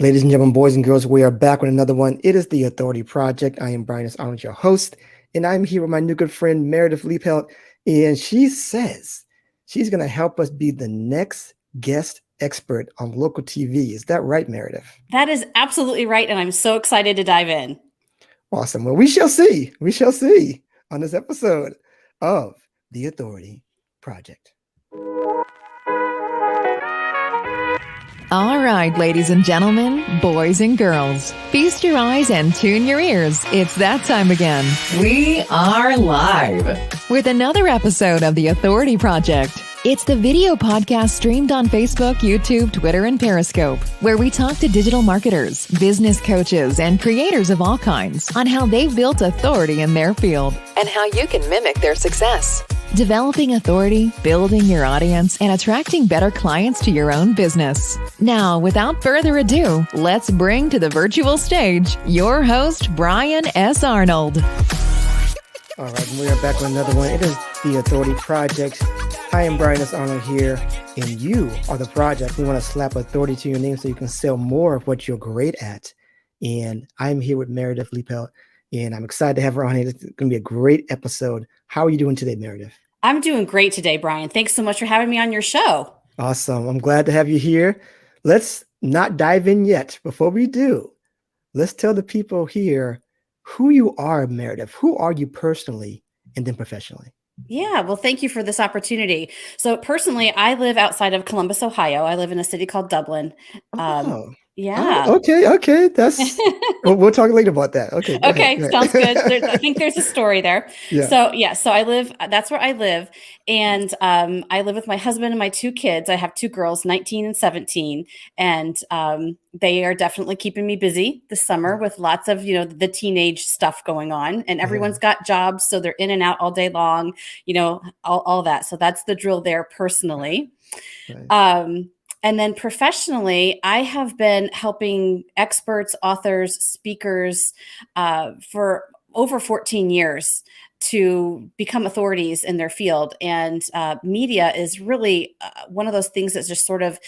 Ladies and gentlemen, boys and girls, we are back with another one. It is the Authority Project. I am Brian S. Arnold, your host, and I'm here with my new good friend, Meredith Liepelt, and she says she's going to help us be the next guest expert on local TV. Is that right, Meredith? That is absolutely right, and I'm so excited to dive in. Awesome. Well, we shall see. We shall see on this episode of the Authority Project. All right, ladies and gentlemen, boys and girls, feast your eyes and tune your ears. It's that time again. We are live with another episode of The Authority Project. It's the video podcast streamed on Facebook, YouTube, Twitter, and Periscope, where we talk to digital marketers, business coaches, and creators of all kinds on how they've built authority in their field and how you can mimic their success. Developing authority, building your audience, and attracting better clients to your own business. Now, without further ado, let's bring to the virtual stage your host, Brian S. Arnold. All right, we are back with another one. It is the Authority Project. I am Brian S. Arnold here, and you are the project. We want to slap authority to your name so you can sell more of what you're great at. And I'm here with Meredith Liepelt, and I'm excited to have her on here. It's going to be a great episode. How are you doing today, Meredith? I'm doing great today, Brian. Thanks so much for having me on your show. Awesome. I'm glad to have you here. Let's not dive in yet. Before we do, let's tell the people here who you are, Meredith. Who are you personally and then professionally? Yeah, well, thank you for this opportunity. So personally, I live outside of Columbus, Ohio. I live in a city called Dublin. Yeah. Oh, okay. That's we'll talk later about that. Okay. Okay. Go ahead. Sounds good. I think there's a story there. Yeah. So I live, that's where I live. And I live with my husband and my two kids. I have two girls, 19 and 17. And they are definitely keeping me busy this summer with lots of, the teenage stuff going on. And everyone's got jobs. So they're in and out all day long, all that. So that's the drill there personally. Right. And then professionally, I have been helping experts, authors, speakers for over 14 years to become authorities in their field. And media is really one of those things that's just sort of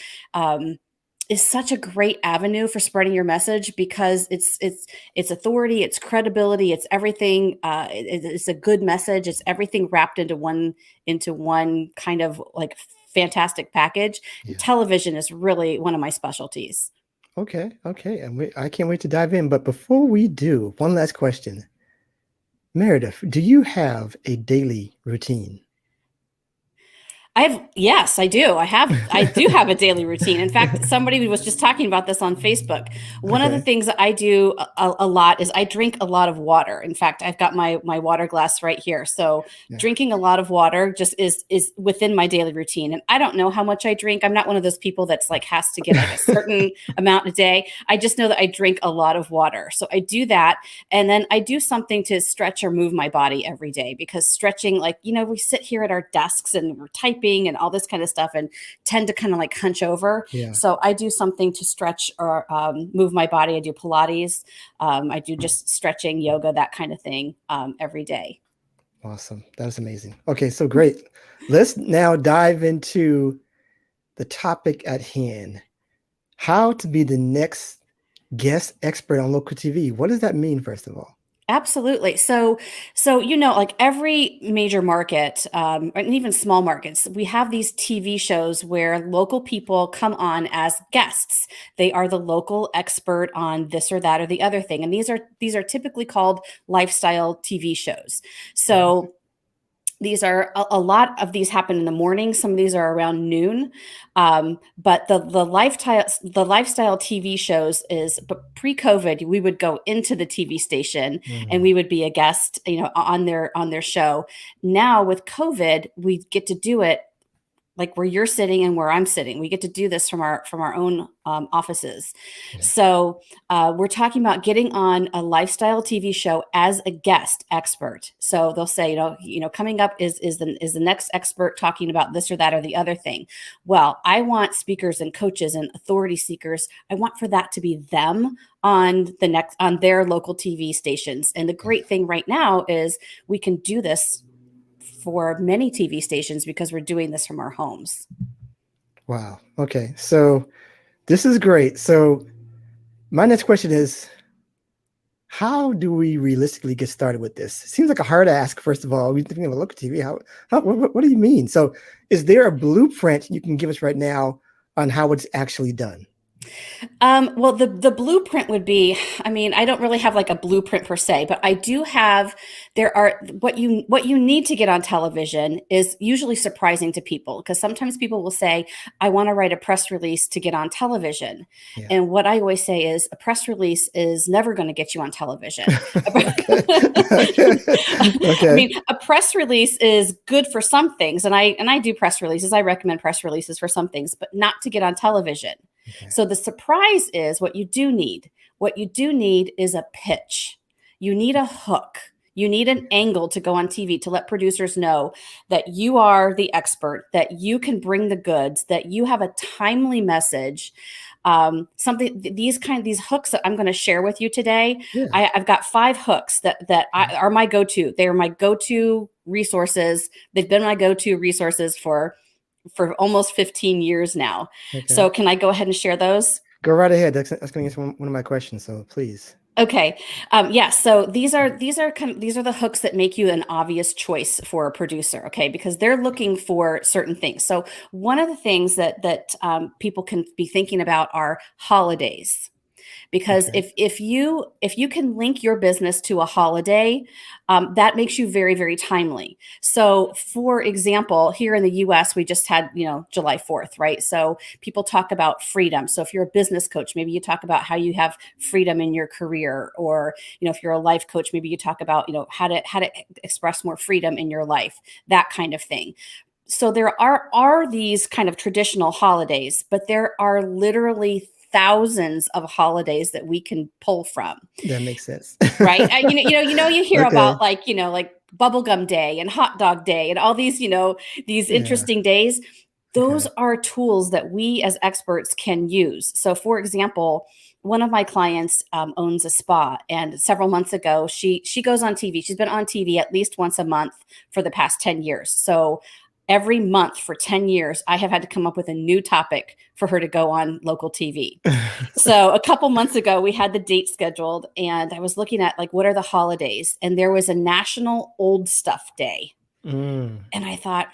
is such a great avenue for spreading your message because it's authority, it's credibility, it's everything. It's a good message. It's everything wrapped into one kind of like fantastic package. Yeah. Television is really one of my specialties. Okay. And I can't wait to dive in. But before we do, one last question. Meredith, do you have a daily routine? Yes, I do. I do have a daily routine. In fact, somebody was just talking about this on Facebook. One of the things that I do a lot is I drink a lot of water. In fact, I've got my water glass right here. So drinking a lot of water just is within my daily routine. And I don't know how much I drink. I'm not one of those people that's like has to get like a certain amount a day. I just know that I drink a lot of water. So I do that. And then I do something to stretch or move my body every day because stretching, like, we sit here at our desks and we're typing and all this kind of stuff and tend to kind of like hunch over. Yeah. So I do something to stretch or move my body. I do Pilates. I do just stretching, yoga, that kind of thing every day. Awesome. That's amazing. Okay, so great. Let's now dive into the topic at hand. How to be the next guest expert on local TV. What does that mean, first of all? Absolutely. So, like every major market, and even small markets, we have these TV shows where local people come on as guests. They are the local expert on this or that or the other thing. And these are typically called lifestyle TV shows. So these are a lot of these happen in the morning. Some of these are around noon. But the lifestyle TV shows is, but pre-COVID, we would go into the TV station and we would be a guest, on their show. Now with COVID, we get to do it like where you're sitting and where I'm sitting. We get to do this from our own offices. Yeah. So we're talking about getting on a lifestyle TV show as a guest expert. So they'll say, coming up is the next expert talking about this or that or the other thing. Well, I want speakers and coaches and authority seekers. I want for that to be them on their local TV stations. And the great thing right now is we can do this for many TV stations because we're doing this from our homes. Wow. Okay. So this is great. So My next question is, how do we realistically get started with this? It seems like a hard ask, first of all. We're thinking of local TV. What do you mean? So is there a blueprint you can give us right now on how it's actually done? Well, the blueprint would be, I mean, I don't really have like a blueprint per se, but I do have, what you need to get on television is usually surprising to people, because sometimes people will say, I want to write a press release to get on television. Yeah. And what I always say is a press release is never going to get you on television. Okay. I mean, a press release is good for some things. And I do press releases. I recommend press releases for some things, but not to get on television. Okay. So the surprise is what you do need. What you do need is a pitch. You need a hook. You need an angle to go on TV to let producers know that you are the expert, that you can bring the goods, that you have a timely message. These hooks that I'm going to share with you today. Yeah. I've got 5 hooks that are my go-to. They are my go-to resources. They've been my go-to resources for almost 15 years now. Okay. So can I go ahead and share those? Go right ahead. That's going to answer one of my questions. So please. Okay. Yeah. So these are the hooks that make you an obvious choice for a producer. Okay. Because they're looking for certain things. So one of the things that people can be thinking about are holidays. Because Okay. if you can link your business to a holiday, that makes you very, very timely. So, for example, here in the U.S., we just had July 4th, right? So people talk about freedom. So if you're a business coach, maybe you talk about how you have freedom in your career, or if you're a life coach, maybe you talk about how to express more freedom in your life, that kind of thing. So there are these kind of traditional holidays, but there are literally thousands of holidays that we can pull from. That makes sense. Right. You hear Okay. about like bubblegum day and hot dog day and all these, these interesting days. Those are tools that we as experts can use. So for example, one of my clients owns a spa, and several months ago, she goes on TV. She's been on TV at least once a month for the past 10 years. So every month for 10 years, I have had to come up with a new topic for her to go on local TV. So a couple months ago, we had the date scheduled, and I was looking at what are the holidays? And there was a National Old Stuff Day. And I thought,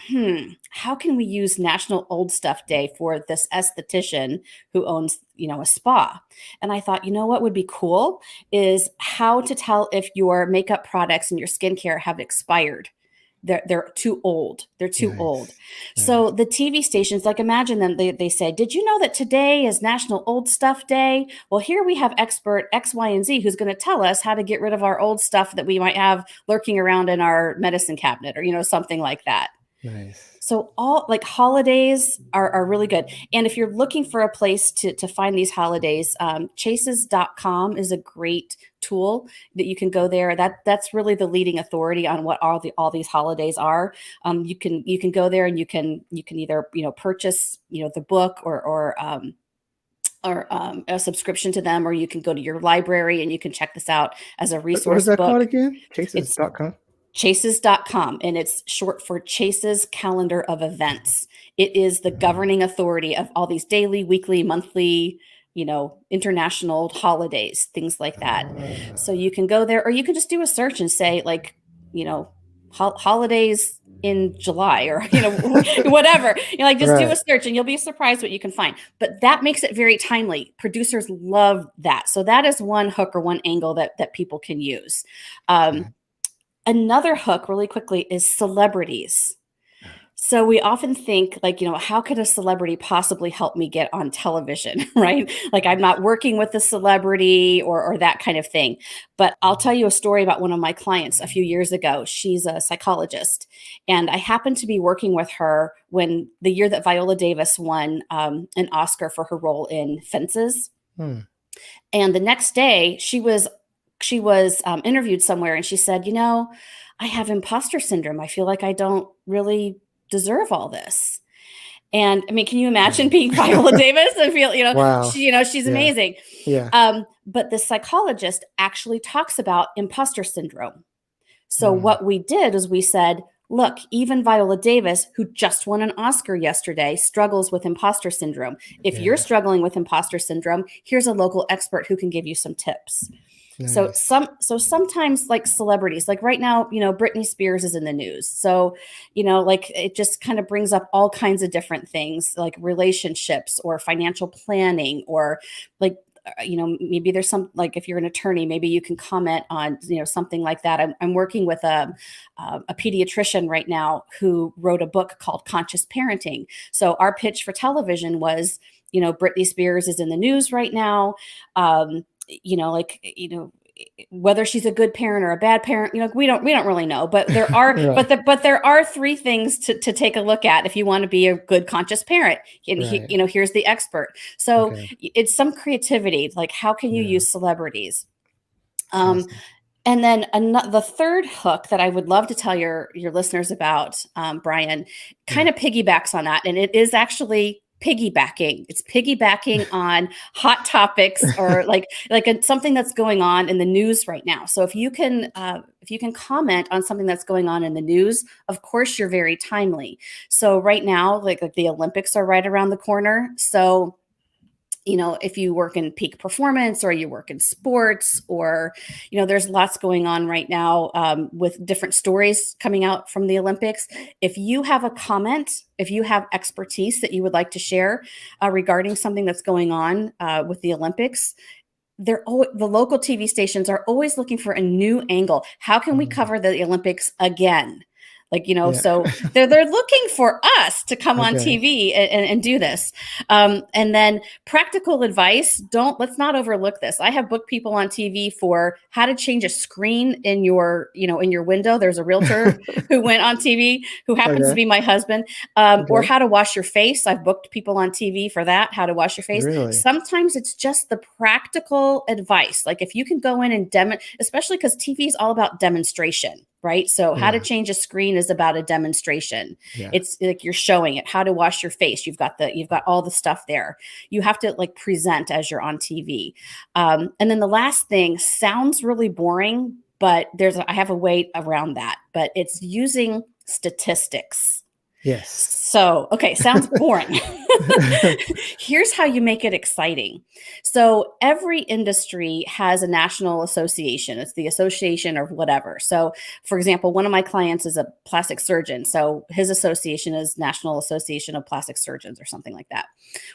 how can we use National Old Stuff Day for this esthetician who owns, a spa? And I thought, what would be cool is how to tell if your makeup products and your skincare have expired. They're too old. They're too old. So the TV stations, imagine them, they say, did you know that today is National Old Stuff Day? Well, here we have expert X, Y, and Z who's going to tell us how to get rid of our old stuff that we might have lurking around in our medicine cabinet, or, something like that. Nice. So all holidays are really good. And if you're looking for a place to find these holidays, chases.com is a great tool that you can go there. That's really the leading authority on what all these holidays are. You can go there and you can either purchase the book or a subscription to them, or you can go to your library and you can check this out as a resource. What is that book. called again? Chases.com. Chases.com, and it's short for Chases Calendar of Events. It is the governing authority of all these daily, weekly, monthly, international holidays, things like that. So you can go there, or you can just do a search and say holidays in July, or whatever. Just do a search and you'll be surprised what you can find. But that makes it very timely. Producers love that. So that is one hook or one angle that people can use. Another hook, really quickly, is celebrities. So we often think how could a celebrity possibly help me get on television, right? I'm not working with a celebrity or that kind of thing. But I'll tell you a story about one of my clients a few years ago. She's a psychologist, and I happened to be working with her when the year that Viola Davis won an Oscar for her role in Fences. And the next day she was interviewed somewhere, and she said, I have imposter syndrome. I feel like I don't really deserve all this. And I mean, can you imagine being Viola Davis and feel, wow. She's amazing. Yeah. But the psychologist actually talks about imposter syndrome. So what we did is we said, look, even Viola Davis, who just won an Oscar yesterday, struggles with imposter syndrome. If you're Yeah. struggling with imposter syndrome, here's a local expert who can give you some tips. So Nice. sometimes like celebrities, like right now, Britney Spears is in the news. So, like it just kind of brings up all kinds of different things like relationships or financial planning or like, maybe there's some, like if you're an attorney, maybe you can comment on, something like that. I'm working with a pediatrician right now who wrote a book called Conscious Parenting. So our pitch for television was, Britney Spears is in the news right now. Whether she's a good parent or a bad parent, we don't really know, but there are, Right. but there are three things to take a look at if you want to be a good conscious parent. And Right. here's the expert. So Okay. it's some creativity, like how can you Yeah. use celebrities? Awesome. And then the third hook that I would love to tell your listeners about, Brian, kind Yeah. of piggybacks on that, and it is actually piggybacking. It's piggybacking on hot topics or something that's going on in the news right now. So if you can comment on something that's going on in the news, of course you're very timely. So right now, like the Olympics are right around the corner. So if you work in peak performance or you work in sports or, there's lots going on right now with different stories coming out from the Olympics. If you have a comment, if you have expertise that you would like to share regarding something that's going on with the Olympics, the local TV stations are always looking for a new angle. How can we cover the Olympics again? Yeah. So they're looking for us to come on Okay. TV and do this. And then practical advice, let's not overlook this. I have booked people on TV for how to change a screen in your window. There's a realtor who went on TV who happens to Okay. be my husband, or Okay. how to wash your face. I've booked people on TV for that, how to wash your face. Really? Sometimes it's just the practical advice. Like if you can go in and especially because TV is all about demonstration. Right. So how to Yeah. change a screen is about a demonstration. Yeah. It's like you're showing it, how to wash your face. You've got all the stuff there. You have to like present as you're on TV. And then the last thing sounds really boring, but I have a way around that, but it's using statistics. Yes. So, okay, sounds boring. Here's how you make it exciting. So every industry has a national association. It's the association or whatever. So for example, one of my clients is a plastic surgeon. So his association is National Association of Plastic Surgeons or something like that.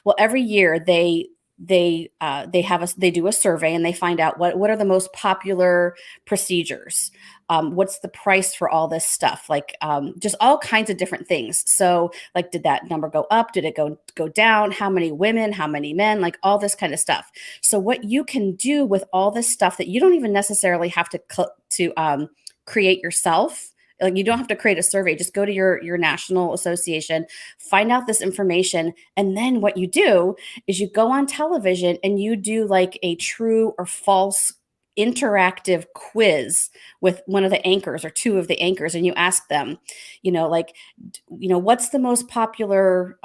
Well, every year they do a survey and they find out what are the most popular procedures. What's the price for all this stuff? Like just all kinds of different things. So like, did that number go up? Did it go down? How many women? How many men? Like all this kind of stuff. So what you can do with all this stuff that you don't even necessarily have to create yourself. Like you don't have to create a survey. Just go to your national association, find out this information, and then what you do is you go on television and you do like a true or false interactive quiz with one of the anchors or two of the anchors, and you ask them, what's the most popular,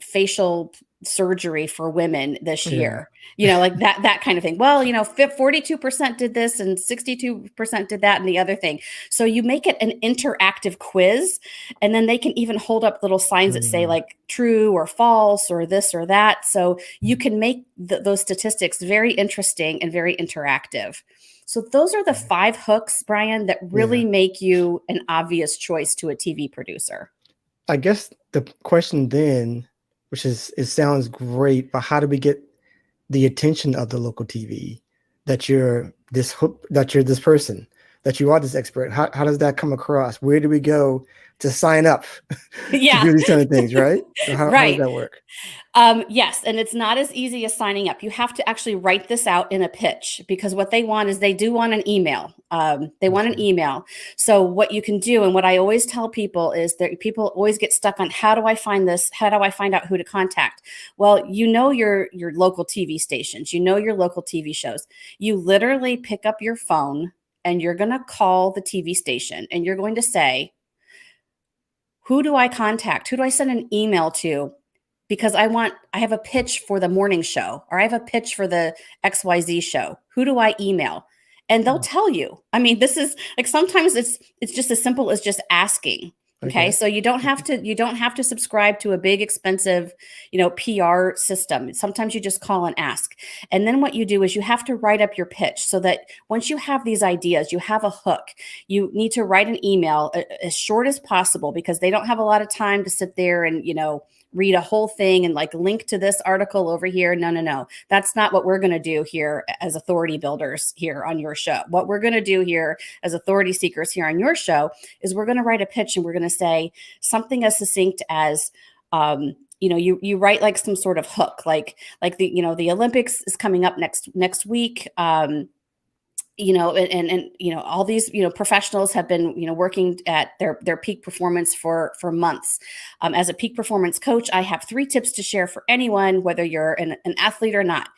facial surgery for women this Yeah. year, like that kind of thing. Well, 42% did this and 62% did that and the other thing. So you make it an interactive quiz, and then they can even hold up little signs that say like true or false or this or that. So you can make those statistics very interesting and very interactive. So those are the 5 hooks, Brian, that really make you an obvious choice to a TV producer. I guess the question then, which is, it sounds great, but how do we get the attention of the local TV that you're this hook, that you're this person, that you are this expert? How does that come across? Where do we go to sign up to do these kind of things, right? So how does that work? Yes. And it's not as easy as signing up. You have to actually write this out in a pitch, because what they want is they do want an email. They want an email. So what you can do, and what I always tell people is that people always get stuck on, how do I find this? How do I find out who to contact? Well, your local TV stations, your local TV shows. You literally pick up your phone and you're going to call the TV station and you're going to say, who do I contact? Who do I send an email to? Because I have a pitch for the morning show, or I have a pitch for the XYZ show. Who do I email? and they'll tell you. I mean, this is like, sometimes it's just as simple as just asking. Okay. So you don't have to subscribe to a big expensive, PR system. Sometimes you just call and ask. And then what you do is you have to write up your pitch so that once you have these ideas, you have a hook. You need to write an email as short as possible, because they don't have a lot of time to sit there and, read a whole thing and like link to this article over here. No. That's not what we're going to do here as authority builders here on your show. What we're going to do here as authority seekers here on your show is we're going to write a pitch, and we're going to say something as succinct as, you write like some sort of hook, like the Olympics is coming up next week. All these, professionals have been, working at their peak performance for months. As a peak performance coach, I have 3 tips to share for anyone, whether you're an athlete or not.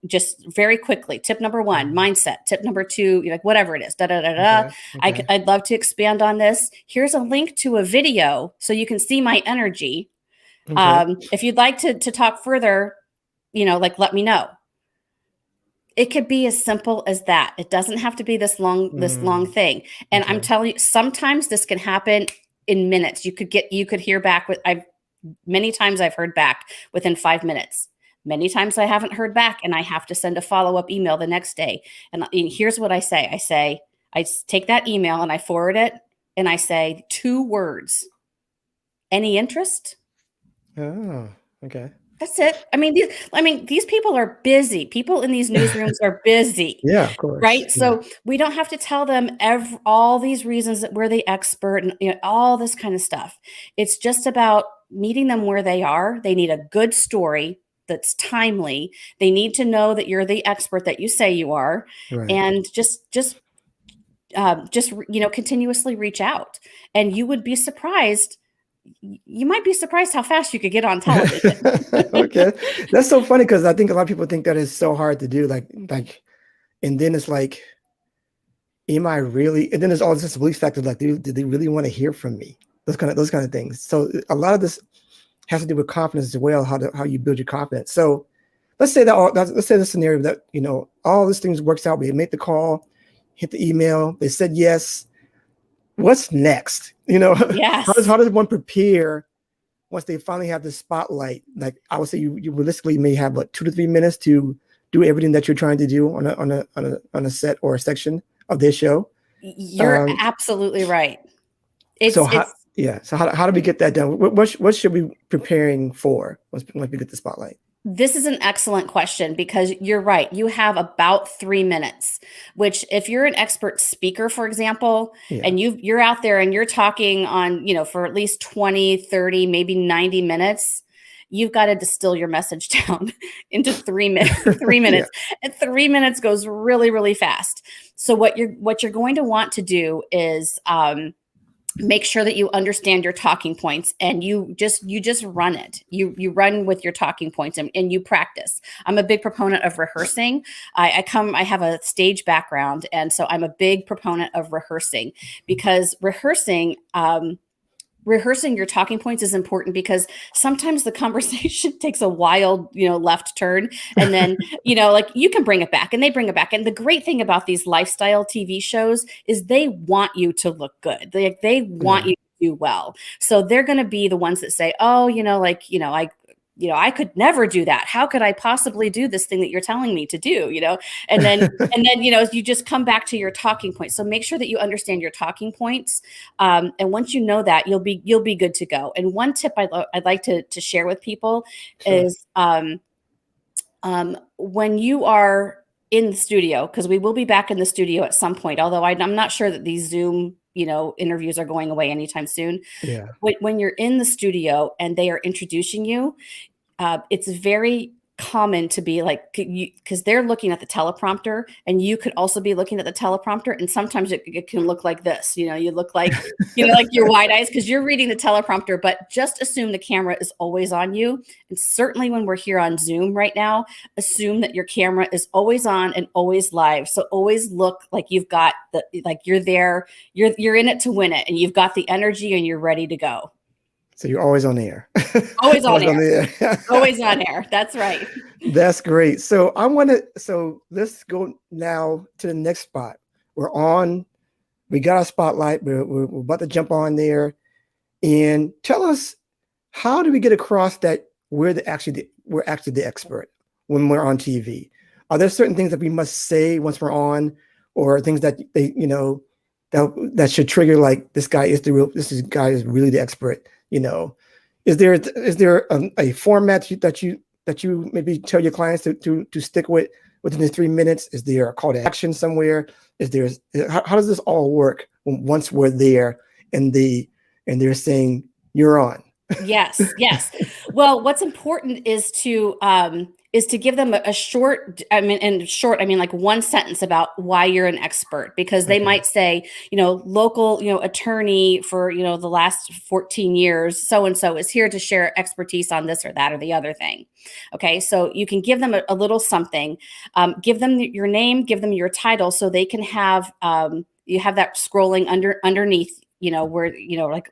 Just very quickly. Tip number 1, mindset. Tip number 2, whatever it is, Okay. I'd love to expand on this. Here's a link to a video so you can see my energy. Okay. If you'd like to talk further, let me know. It could be as simple as that. It doesn't have to be this long thing. And okay. I'm telling you, sometimes this can happen in minutes. You could hear back many times I've heard back within 5 minutes. Many times I haven't heard back, and I have to send a follow-up email the next day. And here's what I say. I take that email and I forward it, and I say 2 words. Any interest? Oh, okay. That's it. I mean, these people are busy. People in these newsrooms are busy. Yeah, of course. Right. Yeah. So we don't have to tell them all these reasons that we're the expert and all this kind of stuff. It's just about meeting them where they are. They need a good story that's timely. They need to know that you're the expert that you say you are, right. And just continuously reach out. And you would be surprised. You might be surprised how fast you could get on television. Okay. That's so funny, because I think a lot of people think that is so hard to do. And then it's like, am I really? And then there's all this belief factor, like, did they really want to hear from me? Those kind of things. So a lot of this has to do with confidence as well, how you build your confidence. So let's say the scenario that, all these things works out. We make the call, hit the email, they said yes. What's next? Yes. How does one prepare once they finally have the spotlight? Like, I would say you realistically may have 2 to 3 minutes to do everything that you're trying to do on a set or a section of this show. You're absolutely right. So how do we get that done? What should we be preparing for once we get the spotlight? This is an excellent question, because you're right. You have about 3 minutes, which if you're an expert speaker, for example, and you're out there and you're talking on, for at least 20, 30, maybe 90 minutes, you've got to distill your message down into 3 minutes. 3 minutes. And 3 minutes goes really, really fast. So what you're going to want to do is make sure that you understand your talking points, and you just run it. You run with your talking points, and you practice. I'm a big proponent of rehearsing. I have a stage background, and so I'm a big proponent of rehearsing, because rehearsing your talking points is important, because sometimes the conversation takes a wild, left turn, and then, you can bring it back, and they bring it back. And the great thing about these lifestyle TV shows is they want you to look good. They want you to do well. So they're going to be the ones that say, oh, I could never do that. How could I possibly do this thing that you're telling me to do? And then, you just come back to your talking points. So make sure that you understand your talking points. And once you know that, you'll be good to go. And one tip I'd like to share with people is when you are in the studio, because we will be back in the studio at some point, although I'm not sure that these Zoom interviews are going away anytime soon. Yeah. When you're in the studio and they are introducing you, it's very common to be like, because they're looking at the teleprompter, and you could also be looking at the teleprompter, and sometimes it can look like this. You look like like your wide eyes because you're reading the teleprompter. But just assume the camera is always on you, and certainly when we're here on Zoom right now, assume that your camera is always on and always live. So always look like you've got you're there, you're in it to win it, and you've got the energy, and you're ready to go. So you're always on air. Always on air. the air. Always on air. That's right. That's great. So so let's go now to the next spot. We got a spotlight. We're about to jump on there, and tell us, how do we get across that we're actually the expert when we're on TV? Are there certain things that we must say once we're on, or things that that should trigger, like, this guy is really the expert? Is there a format that you maybe tell your clients to stick with within the 3 minutes? Is there a call to action somewhere? How does this all work once we're there and they're saying you're on? Yes. Well, what's important is to give them a short, I mean like one sentence about why you're an expert, because they might say, local, attorney for, the last 14 years, so-and-so is here to share expertise on this or that or the other thing. Okay. So you can give them a little something, give them your name, give them your title, so they can have, you have that scrolling underneath, where,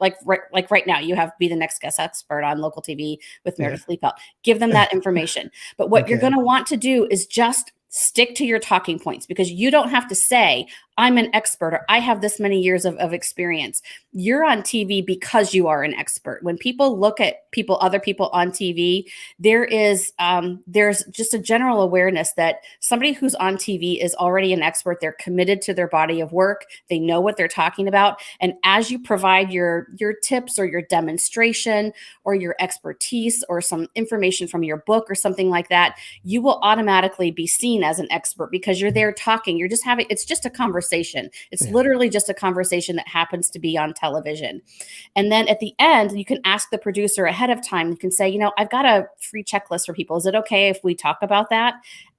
like right now you have Be the Next Guest Expert on local TV with Meredith Liepelt. Give them that information. But what you're going to want to do is just stick to your talking points, because you don't have to say, I'm an expert, or I have this many years of experience. You're on TV because you are an expert. When people look at other people on TV, there's just a general awareness that somebody who's on TV is already an expert. They're committed to their body of work. They know what they're talking about. And as you provide your tips or your demonstration or your expertise or some information from your book or something like that, you will automatically be seen as an expert, because you're there talking. It's just a conversation. It's literally just a conversation that happens to be on television. And then at the end, you can ask the producer ahead of time. You can say, I've got a free checklist for people. Is it okay if we talk about that?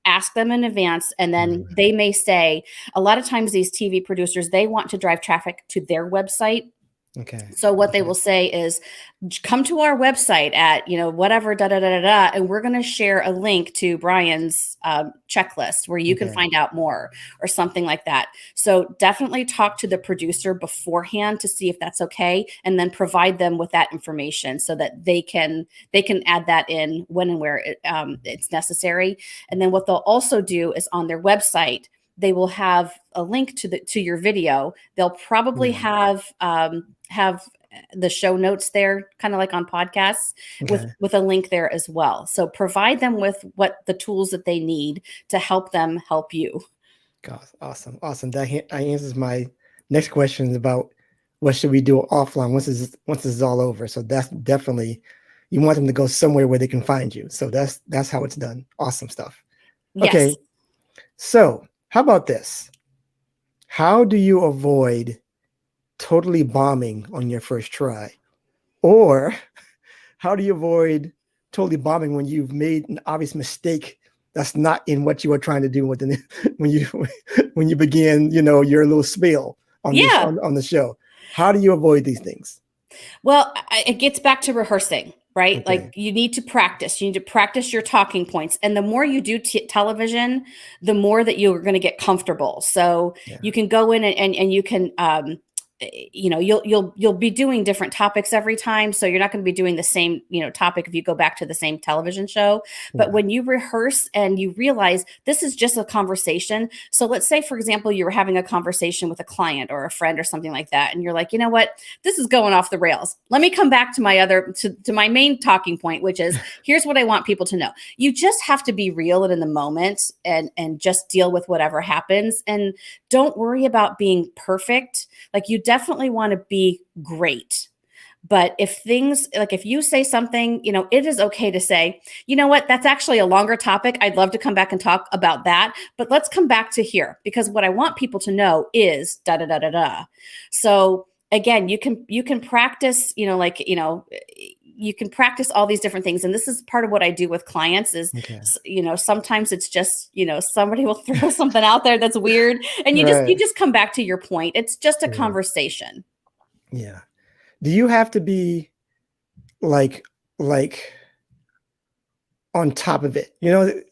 Ask them in advance. And then they may say, a lot of times these TV producers, they want to drive traffic to their website. Okay. So what they will say is, come to our website at, whatever, and we're going to share a link to Brian's checklist where you can find out more, or something like that. So definitely talk to the producer beforehand to see if that's okay, and then provide them with that information so that they can add that in when and where it's necessary. And then what they'll also do is, on their website, they will have a link to your video. They'll probably have the show notes there, kind of like on podcasts, with a link there as well. So provide them with what the tools that they need to help them help you. God, awesome. That answers my next question about what should we do offline once this is all over. So that's definitely, you want them to go somewhere where they can find you. So that's how it's done. Awesome stuff. Yes. Okay. So how about this? How do you avoid totally bombing on your first try? Or how do you avoid totally bombing when you've made an obvious mistake that's not in what you were trying to do when you begin, your little spiel on the show? How do you avoid these things? Well, it gets back to rehearsing, right? Okay. Like, you need to practice. You need to practice your talking points. And the more you do television, the more that you're going to get comfortable. So you can go in and you can, you'll be doing different topics every time. So you're not going to be doing the same, topic if you go back to the same television show. But when you rehearse and you realize this is just a conversation. So let's say, for example, you were having a conversation with a client or a friend or something like that. And you're like, you know what, this is going off the rails. Let me come back to my main talking point, which is, here's what I want people to know. You just have to be real and in the moment, and just deal with whatever happens. And don't worry about being perfect. Like, you definitely want to be great. But if you say something, it is okay to say, you know what, that's actually a longer topic. I'd love to come back and talk about that, but let's come back to here, because what I want people to know is da da da da da. So again, you can practice, you can practice all these different things. And this is part of what I do with clients is, sometimes it's just, somebody will throw something out there that's weird, and you just come back to your point. It's just a conversation. Yeah. Do you have to be like on top of it?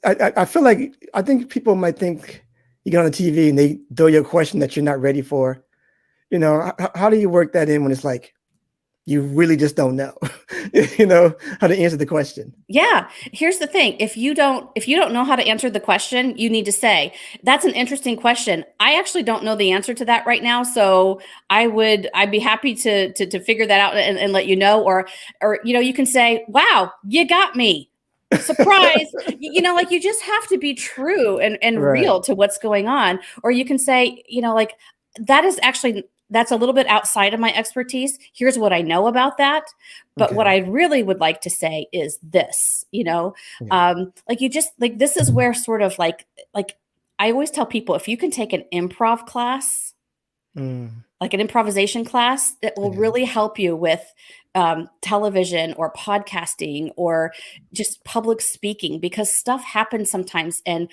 I feel like, I think people might think you get on the TV and they throw you a question that you're not ready for. How do you work that in when it's like, you really just don't know, how to answer the question. Yeah. Here's the thing. If you don't know how to answer the question, you need to say, that's an interesting question. I actually don't know the answer to that right now. So I'd be happy to figure that out and let you know, or, you can say, wow, you got me. Surprise. Like you just have to be true and Right. real to what's going on. Or you can say, like that's a little bit outside of my expertise. Here's what I know about that. But what I really would like to say is this, like this is where sort of like I always tell people, if you can take an improv class, like an improvisation class, that will really help you with television or podcasting or just public speaking, because stuff happens sometimes. And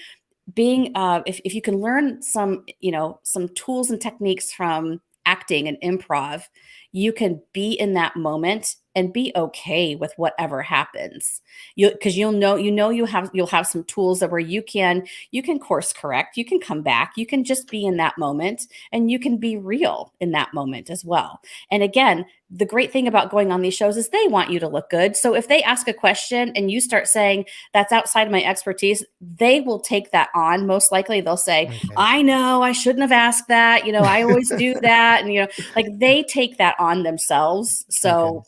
being if you can learn some tools and techniques from acting and improv, you can be in that moment and be okay with whatever happens. Because you'll have some tools that where you can course correct, you can come back, you can just be in that moment, and you can be real in that moment as well. And again, the great thing about going on these shows is they want you to look good. So if they ask a question and you start saying, that's outside of my expertise, they will take that on. Most likely they'll say, I know I shouldn't have asked that. I always do that. And, like they take that on themselves. So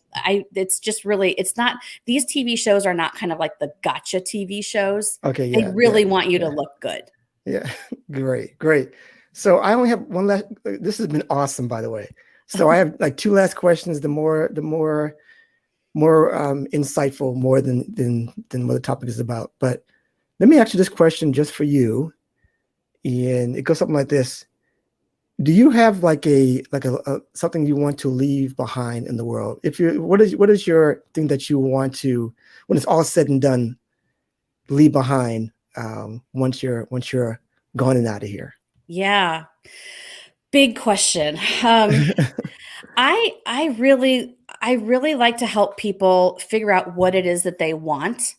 it's just really, it's not, these TV shows are not kind of like the gotcha TV shows. They really want you to look good. Yeah. Great. So I only have one last, this has been awesome, by the way. So I have like two last questions, the more insightful, more than what the topic is about. But let me ask you this question just for you. And it goes something like this. Do you have like a something you want to leave behind in the world? What is your thing that you want to, when it's all said and done, leave behind once you're gone and out of here? Yeah. Big question. I really like to help people figure out what it is that they want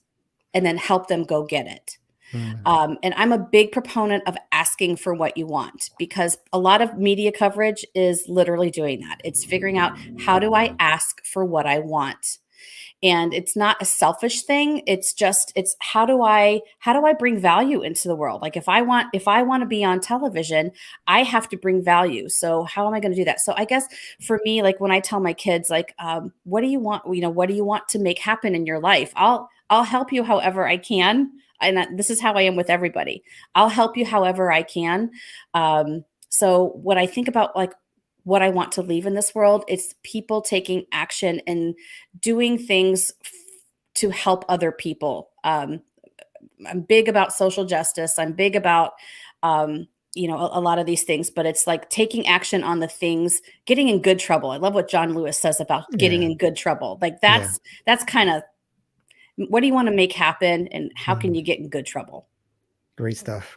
and then help them go get it. And I'm a big proponent of asking for what you want, because a lot of media coverage is literally doing that. It's figuring out, how do I ask for what I want? And it's not a selfish thing. It's how do I bring value into the world? Like if I want to be on television, I have to bring value. So how am I going to do that? So I guess for me, like when I tell my kids, like, what do you want? What do you want to make happen in your life? I'll help you however I can. And this is how I am with everybody. I'll help you however I can. So what I think about, like, what I want to leave in this world, it's people taking action and doing things to help other people. I'm big about social justice. I'm big about, a lot of these things, but it's like taking action on the things, getting in good trouble. I love what John Lewis says about getting in good trouble. Like that's kind of, what do you want to make happen and how can you get in good trouble? Great stuff.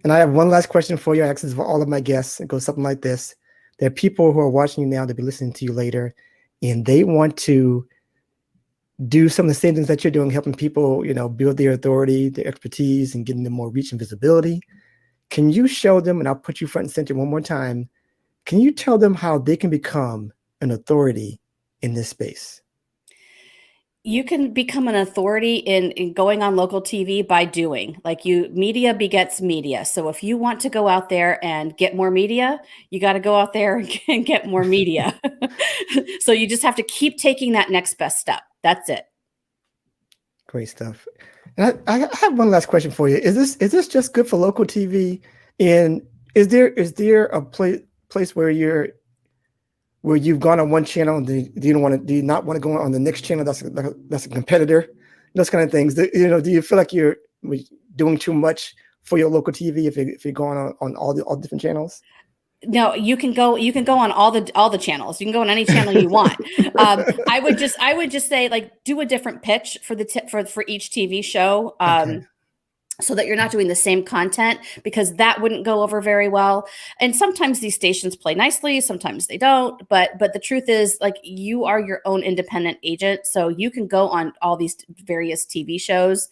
And I have one last question for you. I ask this for all of my guests. It goes something like this. There are people who are watching you now, they'll be listening to you later, and they want to do some of the same things that you're doing, helping people, build their authority, their expertise, and getting them more reach and visibility. Can you show them, and I'll put you front and center one more time, can you tell them how they can become an authority in this space? You can become an authority in going on local TV by doing. Media begets media. So if you want to go out there and get more media, you got to go out there and get more media. So you just have to keep taking that next best step. That's it. Great stuff. And I have one last question for you. Is this just good for local TV? And is there a place where you've gone on one channel, do you not want to go on the next channel that's a competitor, those kind of things? Do you feel like you're doing too much for your local TV if you're going on all different channons? No, you can go on all the channels. You can go on any channel you want. I would just say, like, do a different pitch for each TV show. So that you're not doing the same content, because that wouldn't go over very well. And sometimes these stations play nicely, sometimes they don't. But the truth is, like, you are your own independent agent, so you can go on all these various TV shows,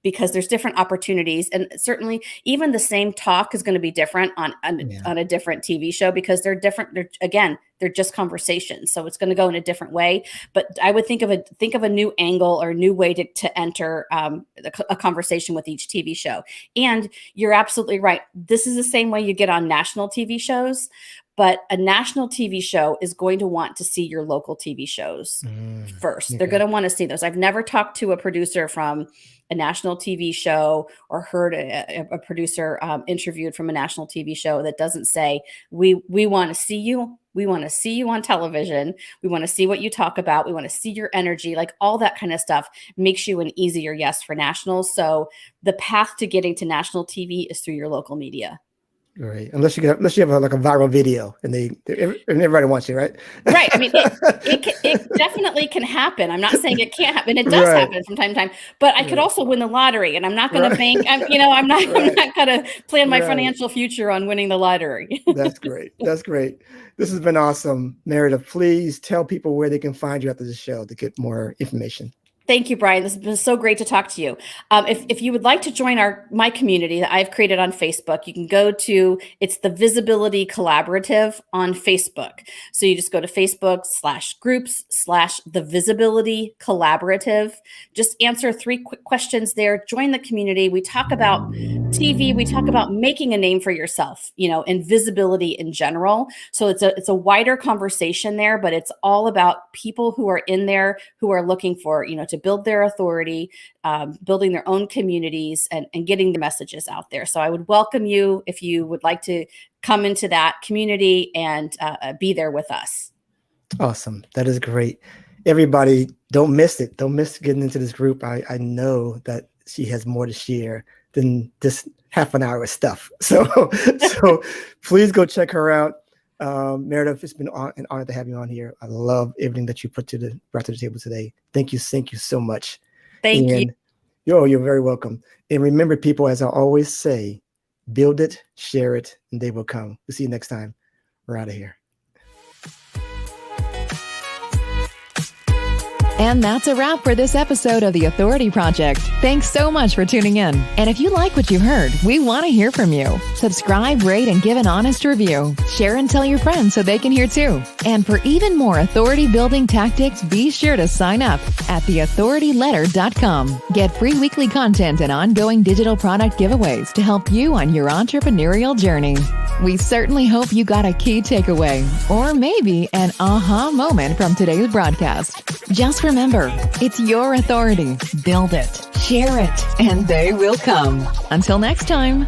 because there's different opportunities. And certainly even the same talk is going to be different on a different TV show, because they're different. They're just conversations. So it's going to go in a different way. But I would think of a new angle or a new way to enter a conversation with each TV show. And you're absolutely right. This is the same way you get on national TV shows, but a national TV show is going to want to see your local TV shows first. Okay. They're going to want to see those. I've never talked to a producer from a national TV show or heard a producer interviewed from a national TV show that doesn't say, we want to see you. We want to see you on television. We want to see what you talk about. We want to see your energy, like all that kind of stuff makes you an easier yes for nationals. So the path to getting to national TV is through your local media. Right. Unless you have like a viral video and everybody wants you, right? Right. I mean, it definitely can happen. I'm not saying it can't happen. It does happen from time to time, but I could also win the lottery, and I'm not going to bank. I'm not going to plan my financial future on winning the lottery. That's great. That's great. This has been awesome. Meredith, please tell people where they can find you after the show to get more information. Thank you, Brian. This has been so great to talk to you. If you would like to join my community that I've created on Facebook, you can go to, it's the Visibility Collaborative on Facebook. So you just go to Facebook/groups/the Visibility Collaborative. Just answer 3 quick questions there. Join the community. We talk about TV. We talk about making a name for yourself, and visibility in general. So it's a wider conversation there, but it's all about people who are in there who are looking for, to build their authority, building their own communities and getting the messages out there. So I would welcome you if you would like to come into that community and be there with us. Awesome. That is great. Everybody, don't miss it. Don't miss getting into this group. I know that she has more to share than just half an hour of stuff. So please go check her out. Meredith, it's been an honor to have you on here. I love everything that you brought to the table today. Thank you so much. Thank you. You're very welcome. And remember, people, as I always say, build it, share it, and they will come. We'll see you next time. We're out of here. And that's a wrap for this episode of The Authority Project. Thanks so much for tuning in. And if you like what you heard, we want to hear from you. Subscribe, rate, and give an honest review. Share and tell your friends so they can hear too. And for even more authority building tactics, be sure to sign up at theauthorityletter.com. Get free weekly content and ongoing digital product giveaways to help you on your entrepreneurial journey. We certainly hope you got a key takeaway or maybe an aha moment from today's broadcast. Just remember, it's your authority. Build it, share it, and they will come. Until next time.